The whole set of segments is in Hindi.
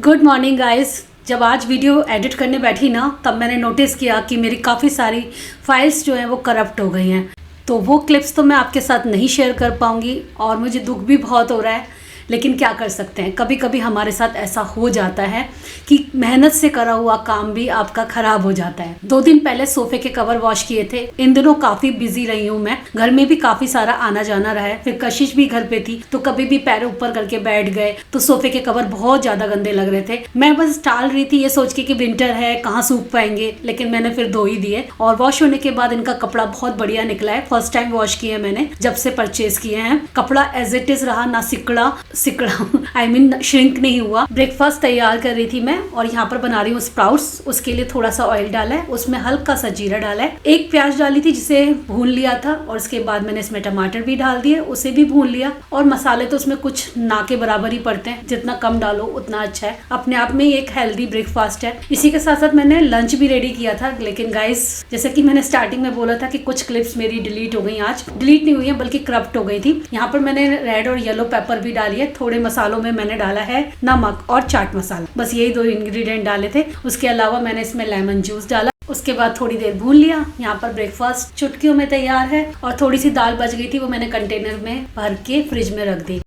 Good morning guys. जब आज वीडियो एडिट करने बैठी ना, तब मैंने नोटिस किया कि मेरी काफ़ी सारी फाइल्स जो हैं वो करप्ट हो गई हैं। तो वो क्लिप्स तो मैं आपके साथ नहीं शेयर कर पाऊँगी और मुझे दुख भी बहुत हो रहा है, लेकिन क्या कर सकते हैं। कभी कभी हमारे साथ ऐसा हो जाता है कि मेहनत से करा हुआ काम भी आपका खराब हो जाता है। 2 दिन पहले सोफे के कवर वॉश किए थे। इन दिनों काफ़ी बिजी रही हूँ मैं, घर में भी काफ़ी सारा आना जाना रहा है। फिर कशिश भी घर पे थी, तो कभी भी पैर ऊपर करके बैठ गए तो सोफे के कवर बहुत ज़्यादा गंदे लग रहे थे। मैं बस टाल रही थी ये सोच के कि विंटर है, कहाँ सूख पाएंगे, लेकिन मैंने फिर धो ही दिए। और वॉश होने के बाद इनका कपड़ा बहुत बढ़िया निकला है। फर्स्ट टाइम वॉश किए मैंने जब से परचेज किए हैं। कपड़ा एज इट इज रहा, ना सिकड़ा आई मीन श्रिंक नहीं हुआ। ब्रेकफास्ट तैयार कर रही थी मैं और यहाँ पर बना रही हूँ स्प्राउट्स। उसके लिए थोड़ा सा ऑयल डाला है, उसमें हल्का सा जीरा डाला है, एक प्याज डाली थी जिसे भून लिया था और उसके बाद मैंने इसमें टमाटर भी डाल दिए, उसे भी भून लिया। और मसाले तो उसमें कुछ ना के बराबर ही पड़ते हैं, जितना कम डालो उतना अच्छा है। अपने आप में एक हेल्दी ब्रेकफास्ट है। इसी के साथ साथ मैंने लंच भी रेडी किया था। लेकिन गाइस, जैसे कि मैंने स्टार्टिंग में बोला था कि कुछ क्लिप्स मेरी डिलीट हो गई, आज डिलीट नहीं हुई है बल्कि करप्ट हो गई थी। यहाँ पर मैंने रेड और येलो पेपर भी डाली है। थोड़े मसालों में मैंने डाला है नमक और चाट मसाला, बस यही 2 इंग्रेडिएंट डाले थे। उसके अलावा मैंने इसमें लेमन जूस डाला। उसके बाद थोड़ी देर भून लिया। यहाँ पर ब्रेकफास्ट चुटकियों में तैयार है। और थोड़ी सी दाल बच गई थी, वो मैंने कंटेनर में भर के फ्रिज में रख दी।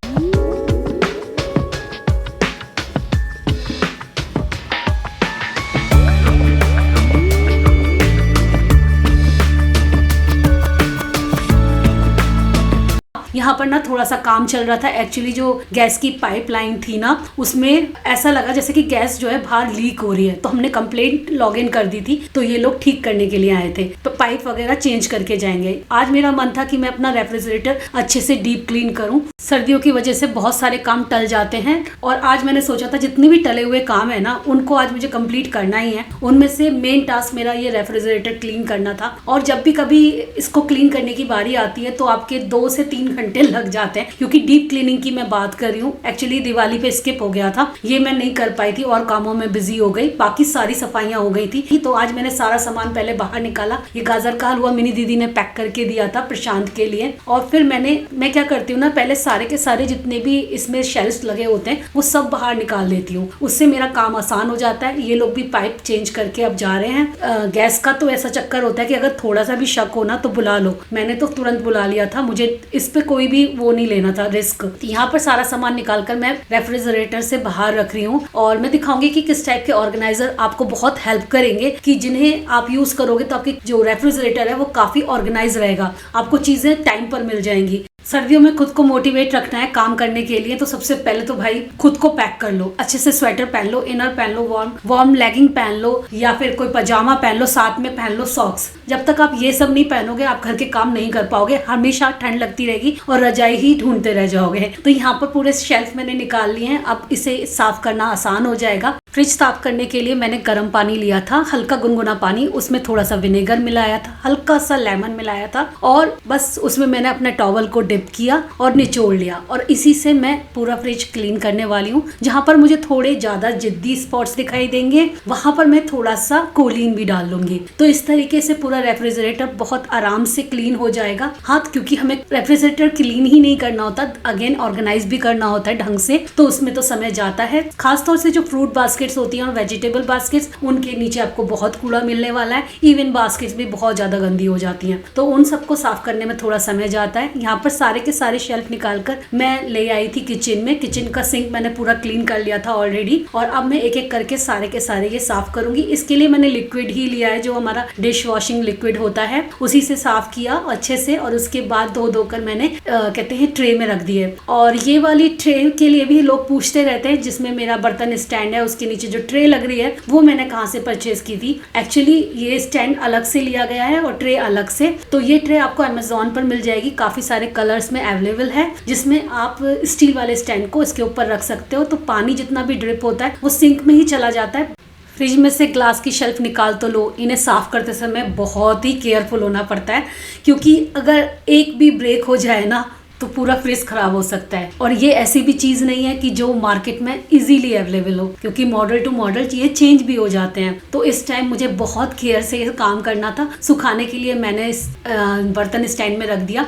यहाँ पर ना थोड़ा सा काम चल रहा था। एक्चुअली जो गैस की पाइपलाइन थी ना, उसमें ऐसा लगा जैसे कि गैस जो है बाहर लीक हो रही है। तो हमने कंप्लेंट लॉग इन कर दी थी, तो ये लोग ठीक करने के लिए आए थे, तो पाइप वगैरह चेंज करके जाएंगे। आज मेरा मन था कि मैं अपना रेफ्रिजरेटर अच्छे से डीप क्लीन करूं। सर्दियों की वजह से बहुत सारे काम टल जाते हैं और आज मैंने सोचा था जितने भी टले हुए काम है ना, उनको आज मुझे कंप्लीट करना ही है। उनमें से मेन टास्क मेरा ये रेफ्रिजरेटर क्लीन करना था। और जब भी कभी इसको क्लीन करने की बारी आती है तो आपके 2 से 3 घंटे लग जाते हैं, क्योंकि डीप क्लीनिंग की मैं बात कर रही हूँ। एक्चुअली दिवाली पे स्किप हो गया था, ये मैं नहीं कर पाई थी और कामों में बिजी हो गई। बाकी सारी सफाइयां हो गई थी। तो आज मैंने सारा सामान पहले बाहर निकाला। ये गाजर का हलवा मिनी दीदी ने पैक करके दिया था प्रशांत के लिए। और फिर मैं क्या करती हूँ ना, पहले सारे के सारे जितने भी इसमें शेल्फ्स लगे होते हैं वो सब बाहर निकाल देती हूँ। उससे मेरा काम आसान हो जाता है। ये लोग भी पाइप चेंज करके अब जा रहे हैं। गैस का तो ऐसा चक्कर होता है कि अगर थोड़ा सा भी शक हो ना तो बुला लो। मैंने तो तुरंत बुला लिया था, मुझे इस पे कोई भी वो नहीं लेना था रिस्क। यहाँ पर सारा सामान निकालकर मैं रेफ्रिजरेटर से बाहर रख रही हूँ और मैं दिखाऊंगी कि किस टाइप के ऑर्गेनाइजर आपको बहुत हेल्प करेंगे, कि जिन्हें आप यूज करोगे तो आपकी जो रेफ्रिजरेटर है वो काफी ऑर्गेनाइज रहेगा। आपको चीजें टाइम पर मिल जाएंगी। सर्दियों में खुद को मोटिवेट रखना है काम करने के लिए, तो सबसे पहले तो भाई खुद को पैक कर लो। अच्छे से स्वेटर पहन लो, इनर पहन लो, वार्म लेगिंग पहन लो, या फिर कोई पजामा पहन लो, साथ में पहन लो सॉक्स। जब तक आप ये सब नहीं पहनोगे आप घर के काम नहीं कर पाओगे। हमेशा ठंड लगती रहेगी और रजाई ही ढूंढते रह जाओगे। तो यहाँ पर पूरे शेल्फ मैंने निकाल लिए हैं। अब इसे साफ करना आसान हो जाएगा। फ्रिज साफ करने के लिए मैंने गर्म पानी लिया था, हल्का गुनगुना पानी, उसमें थोड़ा सा विनेगर मिलाया था, हल्का सा लेमन मिलाया था और बस उसमें मैंने अपने टॉवल को डिप किया और निचोड़ लिया। और इसी से मैं पूरा फ्रिज क्लीन करने वाली हूँ। जहाँ पर मुझे थोड़े ज्यादा जिद्दी स्पॉट्स दिखाई देंगे वहां पर मैं थोड़ा सा कोलिन भी डाल लूंगी। तो इस तरीके से पूरा रेफ्रिजरेटर बहुत आराम से क्लीन हो जाएगा। हाँ, क्योंकि हमें रेफ्रिजरेटर क्लीन ही नहीं करना होता, अगेन ऑर्गेनाइज भी करना होता है ढंग से, तो उसमें तो समय जाता है। खासतौर से जो फ्रूट बास्केट्स होती हैं और वेजिटेबल बास्केट्स, उनके नीचे आपको बहुत कूड़ा मिलने वाला है। इवन बास्केट्स भी बहुत ज्यादा गंदी हो जाती हैं, तो उन सबको साफ करने में थोड़ा समय जाता है। यहाँ पर सारे के सारे शेल्फ निकालकर मैं ले आई थी किचन में। किचन का सिंक मैंने पूरा क्लीन कर लिया था ऑलरेडी और अब मैं एक एक करके सारे के सारे ये साफ करूंगी। इसके लिए मैंने लिक्विड ही लिया है, जो हमारा डिश वॉशिंग लिक्विड होता है, उसी से साफ किया अच्छे से। और उसके बाद धोकर मैंने कहते हैं ट्रे में रख दिए। और ये वाली ट्रे के लिए भी लोग पूछते रहते हैं, जिसमें मेरा बर्तन स्टैंड है उसके नीचे जो ट्रे लग रही है वो मैंने कहाँ से परचेज की थी। एक्चुअली ये स्टैंड अलग से लिया गया है और ट्रे अलग से। तो ये ट्रे आपको अमेजोन पर मिल जाएगी, काफी सारे कलर्स में अवेलेबल है, जिसमें आप स्टील वाले स्टैंड को इसके ऊपर रख सकते हो। तो पानी जितना भी ड्रिप होता है वो सिंक में ही चला जाता है। फ्रिज में से ग्लास की शेल्फ निकाल तो लो, इन्हें साफ करते समय बहुत ही केयरफुल होना पड़ता है, क्योंकि अगर एक भी ब्रेक हो जाए ना तो पूरा फ्रिज खराब हो सकता है। और ये ऐसी भी चीज नहीं है कि जो मार्केट में इजीली अवेलेबल हो, क्योंकि मॉडल टू मॉडल ये चेंज भी हो जाते हैं। तो इस टाइम मुझे बहुत केयर से काम करना था। सुखाने के लिए मैंने इस बर्तन स्टैंड में रख दिया।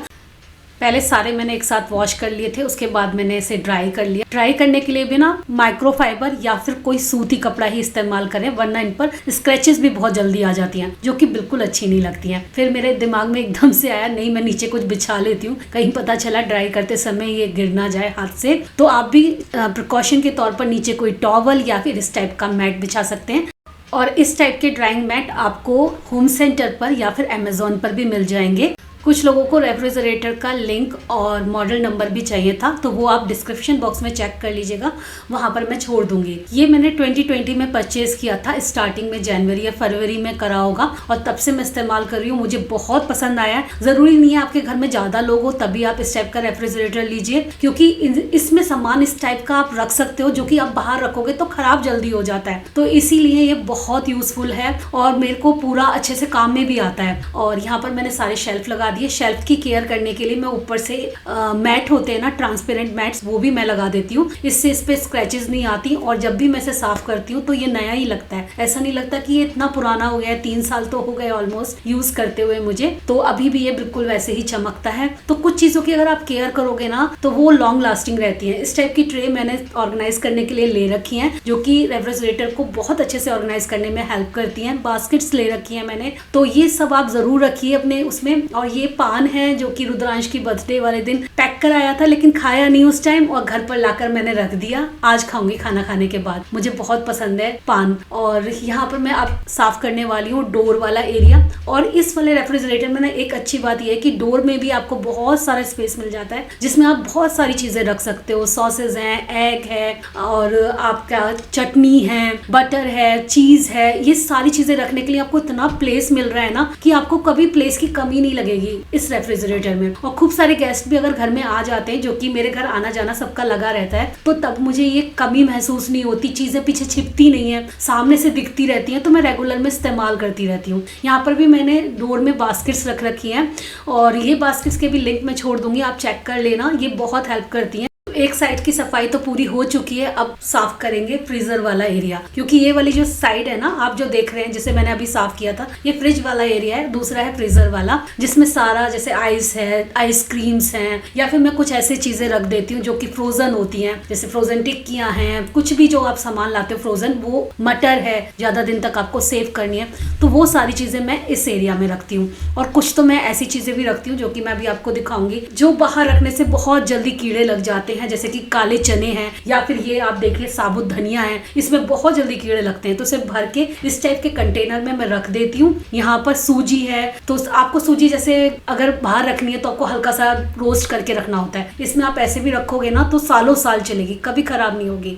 पहले सारे मैंने एक साथ वॉश कर लिए थे, उसके बाद मैंने इसे ड्राई कर लिया। ड्राई करने के लिए भी ना माइक्रोफाइबर या फिर कोई सूती कपड़ा ही इस्तेमाल करें, वरना इन पर स्क्रैचेस भी बहुत जल्दी आ जाती हैं, जो कि बिल्कुल अच्छी नहीं लगती हैं। फिर मेरे दिमाग में एकदम से आया, नहीं मैं नीचे कुछ बिछा लेती हूँ, कहीं पता चला ड्राई करते समय ये गिर ना जाए हाथ से। तो आप भी प्रिकॉशन के तौर पर नीचे कोई टॉवल या फिर इस टाइप का मैट बिछा सकते हैं। और इस टाइप के ड्राइंग मैट आपको होम सेंटर पर या फिर अमेजोन पर भी मिल जाएंगे। कुछ लोगों को रेफ्रिजरेटर का लिंक और मॉडल नंबर भी चाहिए था, तो वो आप डिस्क्रिप्शन बॉक्स में चेक कर लीजिएगा, वहां पर मैं छोड़ दूंगी। ये मैंने 2020 में परचेज किया था, स्टार्टिंग में जनवरी या फरवरी में करा होगा, और तब से मैं इस्तेमाल कर रही हूँ। मुझे बहुत पसंद आया है। जरूरी नहीं है आपके घर में ज्यादा लोग हो तभी आप इस टाइप का रेफ्रिजरेटर लीजिए, क्योंकि इसमें सामान इस टाइप का आप रख सकते हो जो कि आप बाहर रखोगे तो खराब जल्दी हो जाता है। तो इसीलिए ये बहुत यूजफुल है और मेरे को पूरा अच्छे से काम में भी आता है। और यहाँ पर मैंने सारे शेल्फ लगा दिए। शेल्फ की केयर करने के लिए मैं ऊपर से मैट होते हैं ना, ट्रांसपेरेंट मैट्स, वो भी मैं लगा देती हूँ। इससे इस पे स्क्रैचेस नहीं आती, और जब भी मैं इसे साफ करती हूँ तो ये नया ही लगता है। ऐसा नहीं लगता कि ये इतना पुराना हो गया है। 3 साल तो हो गए ऑलमोस्ट यूज करते हुए मुझे, तो अभी भी ये बिल्कुल वैसे ही चमकता है। तो कुछ चीजों की अगर आप केयर करोगे ना तो वो लॉन्ग लास्टिंग रहती है। इस टाइप की ट्रे मैंने ऑर्गेनाइज करने के लिए ले रखी है, जो कि रेफ्रिजरेटर को बहुत अच्छे से ऑर्गेनाइज करने में हेल्प करती हैं। बास्केट्स ले रखी है मैंने, तो ये सब आप जरूर रखिए अपने उसमें। और ये पान है जो कि रुद्रांश की बर्थडे वाले दिन पैक कराया था, लेकिन खाया नहीं उस टाइम, और घर पर लाकर मैंने रख दिया। आज खाऊंगी खाना खाने के बाद। मुझे बहुत पसंद है पान। और यहाँ पर मैं अब साफ करने वाली हूँ डोर वाला एरिया। और इस वाले रेफ्रिजरेटर में ना एक अच्छी बात यह है कि डोर में भी आपको बहुत सारा स्पेस मिल जाता है, जिसमें आप बहुत सारी चीजें रख सकते हो। सॉसेज हैं, एग है, और आपका चटनी है, बटर है, चीज है। ये सारी चीजें रखने के लिए आपको इतना प्लेस मिल रहा है ना कि आपको कभी प्लेस की कमी नहीं लगेगी इस रेफ्रिजरेटर में। और खूब सारे गेस्ट भी अगर घर में आ जाते हैं, जो कि मेरे घर आना जाना सबका लगा रहता है, तो तब मुझे ये कमी महसूस नहीं होती। चीजें पीछे छिपती नहीं है, सामने से दिखती रहती हैं, तो मैं रेगुलर में इस्तेमाल करती रहती हूँ। यहाँ पर भी मैंने डोर में बास्केट्स रख रखी हैं, और ये बास्केट्स के भी लिंक मैं छोड़ दूंगी, आप चेक कर लेना। ये बहुत हेल्प करती हैं। एक साइड की सफाई तो पूरी हो चुकी है, अब साफ करेंगे फ्रीजर वाला एरिया, क्योंकि ये वाली जो साइड है ना आप जो देख रहे हैं, जिसे मैंने अभी साफ किया था, ये फ्रिज वाला एरिया है। दूसरा है फ्रीजर वाला, जिसमें सारा जैसे आइस है, आइसक्रीम्स हैं, या फिर मैं कुछ ऐसी चीजें रख देती हूँ जो कि फ्रोजन होती हैं, जैसे फ्रोजन टिक्कियां हैं, कुछ भी जो आप सामान लाते हो फ्रोजन, वो मटर है, ज्यादा दिन तक आपको सेव करनी है, तो वो सारी चीजें मैं इस एरिया में रखती हूँ। और कुछ तो मैं ऐसी चीजें भी रखती हूँ जो कि मैं अभी आपको दिखाऊंगी, जो बाहर रखने से बहुत जल्दी कीड़े लग जाते हैं, जैसे कि काले चने हैं, या फिर ये आप देखिए साबुत धनिया है, इसमें बहुत जल्दी कीड़े लगते हैं। तो इसे भर के इस टाइप के कंटेनर में मैं रख देती हूँ। यहाँ पर सूजी है, तो आपको सूजी जैसे अगर बाहर रखनी है तो आपको हल्का सा रोस्ट करके रखना होता है। इसमें आप ऐसे भी रखोगे ना तो सालों साल चलेगी, कभी खराब नहीं होगी।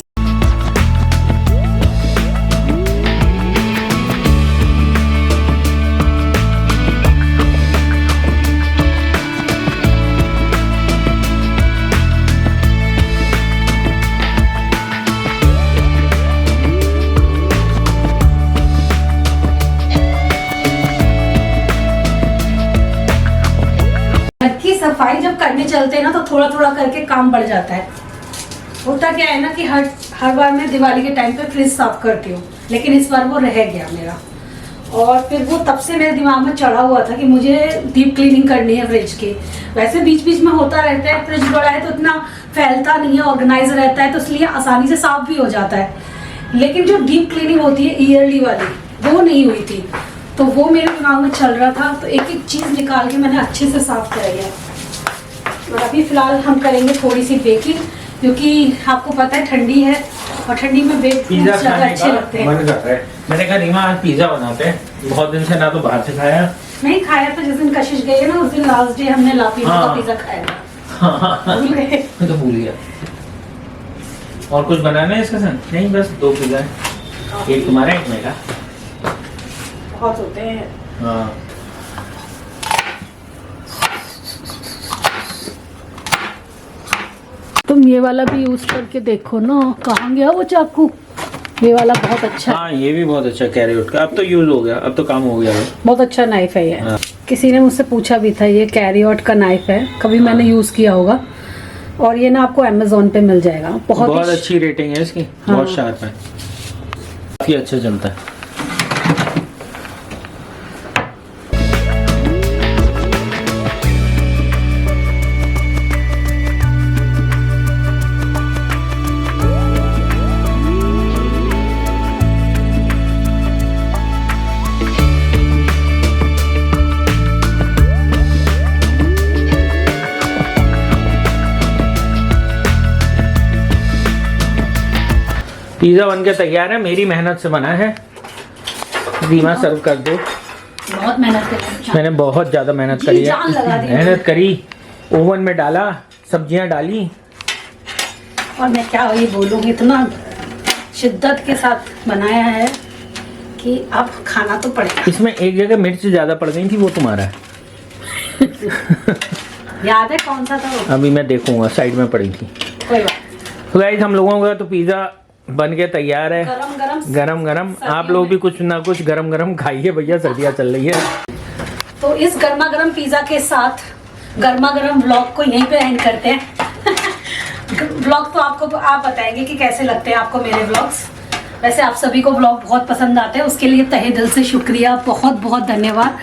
सफाई जब करने चलते हैं ना तो थोड़ा थोड़ा करके काम बढ़ जाता है। होता क्या है ना कि हर बार मैं दिवाली के टाइम पे फ्रिज साफ करती हूँ, लेकिन इस बार वो रह गया मेरा। और फिर वो तब से मेरे दिमाग में चढ़ा हुआ था कि मुझे डीप क्लीनिंग करनी है फ्रिज की। वैसे बीच बीच में होता रहता है, फ्रिज बड़ा है तो इतना फैलता नहीं है, ऑर्गेनाइज रहता है, तो इसलिए आसानी से साफ भी हो जाता है। लेकिन जो डीप क्लीनिंग होती है ईयरली वाली, वो नहीं हुई थी, तो वो मेरे दिमाग में चल रहा था। तो एक एक चीज निकाल के मैंने अच्छे से साफ कराई है। और अभी फिलहाल हम करेंगे थोड़ी सी बेकिंग, क्योंकि आपको पता है ठंडी है, और ठंडी में बेक फूड्स ज्यादा अच्छे लगते हैं। मन कर रहा है। मैंने कहा रीमा आज पिज्जा बनाते हैं, बहुत दिन से ना तो बाहर से खाया नहीं खाया। तो जिस दिन कशिश गए ना उस दिन लास्ट डे हमने लापीनो का पिज्जा खाया था। मैं तो भूल गया। और कुछ बनाना है इसके साथ? नहीं, बस 2 पिज्जा है, एक तुम्हारा एक मेरा। बहुत होते हैं। हाँ, तुम ये वाला भी यूज करके देखो ना। कहाँ गया वो चाकू? ये वाला बहुत अच्छा है। हाँ, ये भी बहुत अच्छा कैरियोट का। अब तो यूज हो गया, अब तो काम हो गया है। बहुत अच्छा नाइफ है ये। हाँ। किसी ने मुझसे पूछा भी था, ये कैरियोट का नाइफ है, कभी मैंने यूज किया होगा। और ये ना आपको अमेजोन पे मिल जाएगा। बहुत अच्छी रेटिंग है इसकी। हाँ। बहुत शार्प है, काफी अच्छा चलता है। पिज़्ज़ा बन के तैयार है, मेरी मेहनत से बना है। रीमा सर्व कर दो। बहुत मेहनत करी मैंने बहुत ज़्यादा मेहनत करी है, जान लगा दी मेहनत करी, ओवन में डाला, सब्जियां डाली। और मैं क्या ये बोलूँगी, इतना शिद्दत के साथ बनाया है कि अब खाना तो पड़ेगा। इसमें एक जगह मिर्च ज़्यादा पड़ गई थी, वो तुम्हारा है। याद है कौन सा था वो? अभी मैं देखूंगा, साइड में पड़ी थी। कोई बात। तो गाइस हम लोगों का तो पिज़्ज़ा बन के तैयार है, गरम गरम। आप लोग भी कुछ ना कुछ गरम गरम खाइए भैया, सर्दियाँ चल रही है। तो इस गर्मा गर्म पिज़्ज़ा के साथ गर्मा गर्म व्लॉग को यहीं पे एंड करते हैं। व्लॉग तो आपको आप बताएंगे कि कैसे लगते हैं आपको मेरे व्लॉग्स। वैसे आप सभी को व्लॉग बहुत पसंद आते हैं, उसके लिए तहे दिल से शुक्रिया, बहुत बहुत धन्यवाद।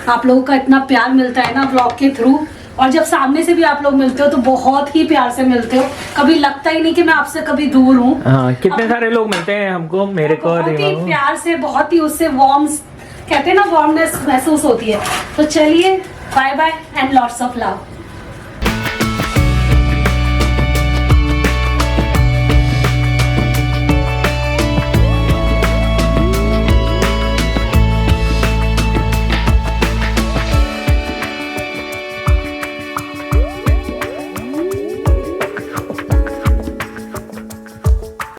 आप लोगों का इतना प्यार मिलता है ना व्लॉग के थ्रू, और जब सामने से भी आप लोग मिलते हो तो बहुत ही प्यार से मिलते हो। कभी लगता ही नहीं कि मैं आपसे कभी दूर हूँ। हाँ, कितने सारे लोग मिलते हैं हमको, मेरे को, बहुत ही रीमा को। प्यार से, बहुत ही उससे वार्म, कहते हैं ना वार्मनेस महसूस होती है। तो चलिए, bye bye and lots of love.